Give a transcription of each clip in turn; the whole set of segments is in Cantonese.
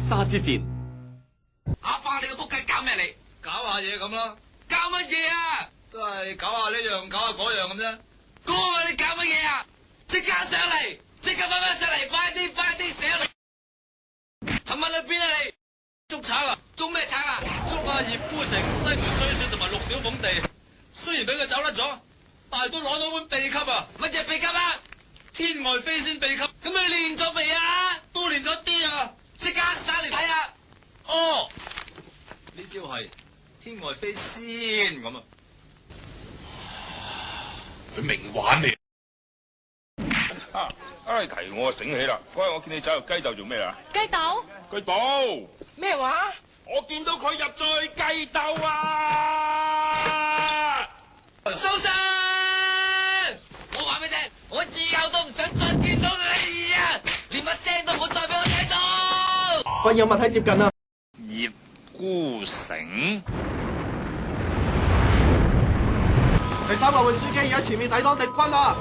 沙之戰。阿花，你個仆街搞咩嚟？搞下嘢咁啦。搞乜嘢啊？都係搞下呢樣，搞下嗰樣咁啫。哥啊，你搞乜嘢啊？即刻上嚟！即刻翻返上嚟！快啲上嚟！尋晚去邊啊你？捉賊啊！捉咩賊啊？捉阿葉孤城、西門吹雪同埋陸小鳳地。雖然俾佢走甩咗，但係都攞到本秘笈啊！乜嘢秘笈啊？天外飛仙秘笈。咁你練咗未啊？都練咗啲啊！即刻耍嚟睇下。哦，呢招係天外飛仙咁啊！佢明玩你。提我醒起啦，嗰日我見你走入雞竇做咩啊？雞竇？雞竇咩話？我見到佢入咗去雞竇啊！蘇生，我話俾你聽，我以後都唔想再見到你啊！連把聲都唔好再俾我睇到。發現有物體接近啦。葉孤城，第3個運輸機而家前面抵擋敵軍啦。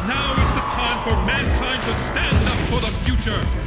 Now is the time for mankind to stand up for the future.